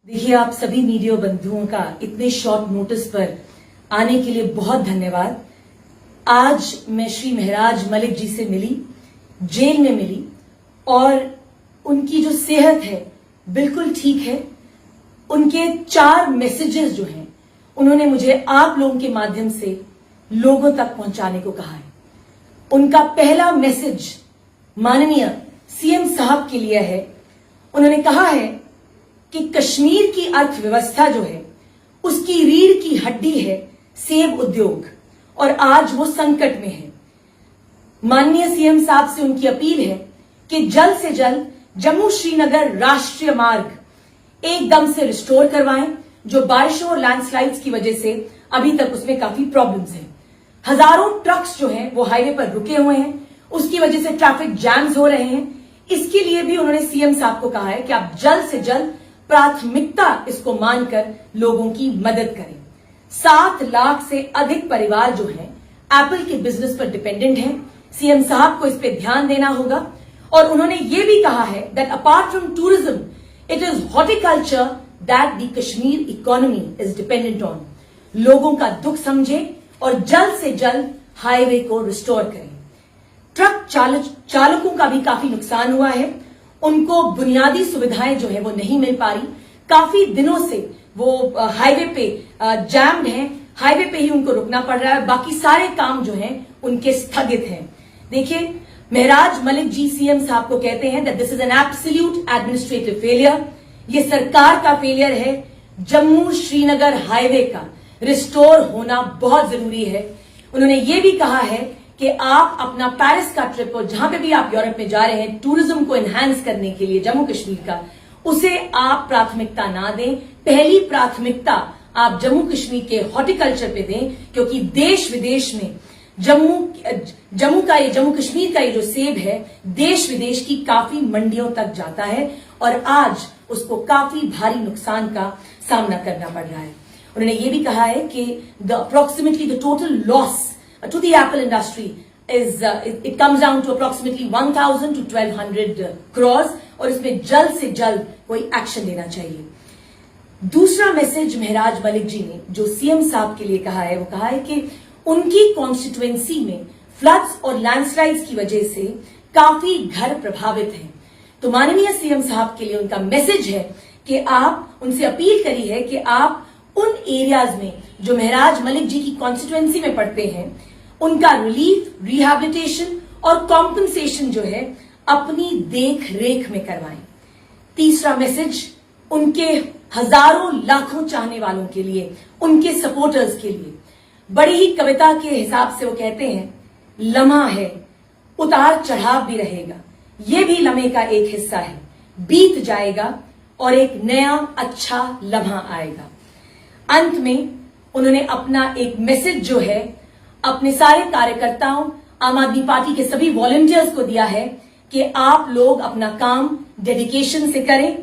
देखिए, आप सभी मीडिया बंधुओं का इतने शॉर्ट नोटिस पर आने के लिए बहुत धन्यवाद। आज मैं श्री महराज मलिक जी से मिली, जेल में मिली, और उनकी जो सेहत है बिल्कुल ठीक है। उनके 4 मैसेजेस जो हैं उन्होंने मुझे आप लोगों के माध्यम से लोगों तक पहुंचाने को कहा है। उनका पहला मैसेज माननीय सीएम साहब के लिए है। उन्होंने कहा है कि कश्मीर की अर्थव्यवस्था जो है उसकी रीढ़ की हड्डी है सेब उद्योग, और आज वो संकट में है। माननीय सीएम साहब से उनकी अपील है कि जल्द से जल्द जम्मू श्रीनगर राष्ट्रीय मार्ग एकदम से रिस्टोर करवाएं, जो बारिशों और लैंडस्लाइड्स की वजह से अभी तक उसमें काफी प्रॉब्लम्स हैं। हजारों ट्रक्स जो हैं वो हाईवे पर रुके हुए हैं, उसकी वजह से ट्रैफिक जैम्स हो रहे हैं। इसके लिए भी उन्होंने सीएम साहब को कहा है कि आप जल्द से जल्द प्राथमिकता इसको मानकर लोगों की मदद करें। 7 लाख से अधिक परिवार जो हैं एप्पल के बिजनेस पर डिपेंडेंट हैं। सीएम साहब को इस पे ध्यान देना होगा। और उन्होंने ये भी कहा है that apart from tourism it is horticulture that the Kashmir economy is dependent on. लोगों का दुख समझे और जल्द से जल्द हाईवे को रिस्टोर करें। ट्रक चालकों का भी काफी नुकसान हुआ है। उनको बुनियादी सुविधाएं जो है वो नहीं मिल पा रही। काफी दिनों से वो हाईवे पे जैम्ड हैं, हाईवे पे ही उनको रुकना पड़ रहा है। बाकी सारे काम जो हैं उनके स्थगित हैं। देखिए, महराज मलिक जी सीएम साहब को कहते हैं that this is an absolute administrative failure. ये सरकार का फेलियर है। जम्मू श्रीनगर हाईवे का रिस्टोर होना बहुत जरूरी है। उन्होंने ये भी कहा है कि आप अपना पेरिस का ट्रिप और जहां पे भी आप यूरोप में जा रहे हैं टूरिज्म को एनहांस करने के लिए जम्मू कश्मीर का, उसे आप प्राथमिकता ना दें। पहली प्राथमिकता आप जम्मू कश्मीर के हॉर्टिकल्चर पे दें, क्योंकि देश विदेश में जम्मू कश्मीर का ये जो सेब है देश विदेश की काफी मंडियों तक जाता है और आज उसको काफी भारी नुकसान का सामना करना पड़ रहा है। उन्होंने ये भी कहा है कि approximately the total loss to the apple industry is it comes down to approximately 1000 to 1200 crores, और इसमें जल्द से जल्द कोई एक्शन लेना चाहिए। दूसरा मैसेज महराज मलिक जी ने जो सीएम साहब के लिए कहा है वो कहा है कि उनकी कॉन्स्टिट्युएंसी में फ्लड्स और लैंडस्लाइड्स की वजह से काफी घर प्रभावित हैं। तो माननीय सीएम साहब के लिए उनका मैसेज है कि आप उनसे अपील करी है कि आप उन एरियाज में जो महराज मलिक जी की कॉन्स्टिट्युएंसी में पड़ते हैं उनका रिलीफ, रिहैबिलिटेशन और कॉम्पनसेशन जो है अपनी देख रेख में करवाएं। तीसरा मैसेज उनके हजारों लाखों चाहने वालों के लिए, उनके सपोर्टर्स के लिए, बड़ी ही कविता के हिसाब से वो कहते हैं, लम्हा है उतार चढ़ाव भी रहेगा, ये भी लम्हे का एक हिस्सा है, बीत जाएगा और एक नया अच्छा लम्हा आएगा। अंत में उन्होंने अपना एक मैसेज जो है अपने सारे कार्यकर्ताओं, आम आदमी पार्टी के सभी वॉलंटियर्स को दिया है कि आप लोग अपना काम डेडिकेशन से करें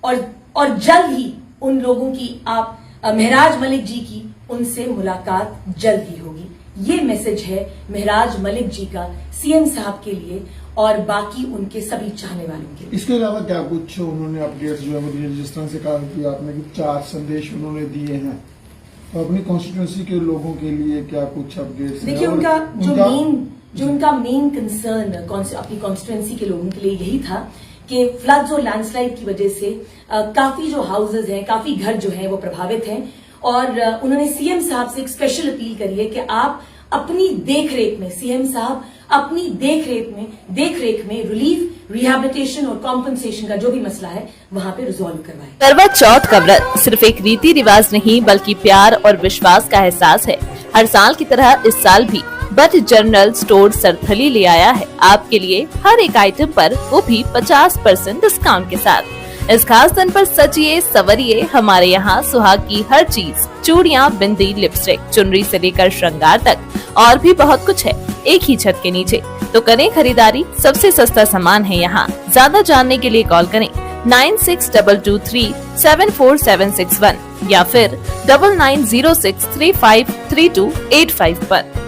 और जल्द ही उन लोगों की आप महराज मलिक जी की उनसे मुलाकात जल्द ही होगी। ये मैसेज है महराज मलिक जी का सीएम साहब के लिए और बाकी उनके सभी चाहने वालों के लिए। इसके अलावा क्या कुछ उन्होंने अपडेट्स जो है जिस तरह से कहा कि आपने 4 संदेश उन्होंने दिए हैं, तो अपनी कॉन्स्टिट्यूएंसी के लोगों के लिए क्या कुछ अपडेट्स? देखिए, उनका मेन कंसर्न अपनी कॉन्स्टिट्यूएंसी के लोगों के लिए यही था कि फ्लड्स और लैंडस्लाइड की वजह से काफी जो हाउसेज हैं, काफी घर जो हैं वो प्रभावित हैं, और उन्होंने सीएम साहब से एक स्पेशल अपील करी है कि आप अपनी देखरेख में, सीएम साहब अपनी देखरेख में रिलीफ, रिहैबिलिटेशन और कॉम्पनसेशन का जो भी मसला है वहां पे रिजॉल्व करवाएं। करवा चौथ का व्रत सिर्फ एक रीति रिवाज नहीं बल्कि प्यार और विश्वास का एहसास है। हर साल की तरह इस साल भी बट जनरल स्टोर सरथली ले आया है आपके लिए हर एक आइटम पर, वो भी 50% डिस्काउंट के साथ। इस खास दिन पर सजिए सवरिए, हमारे यहाँ सुहाग की हर चीज, चूड़ियाँ, बिंदी, लिपस्टिक, चुनरी से लेकर श्रृंगार तक और भी बहुत कुछ है एक ही छत के नीचे। तो करें खरीदारी, सबसे सस्ता सामान है यहाँ। ज्यादा जानने के लिए कॉल करें 9622374761 या फिर 9906353285 पर।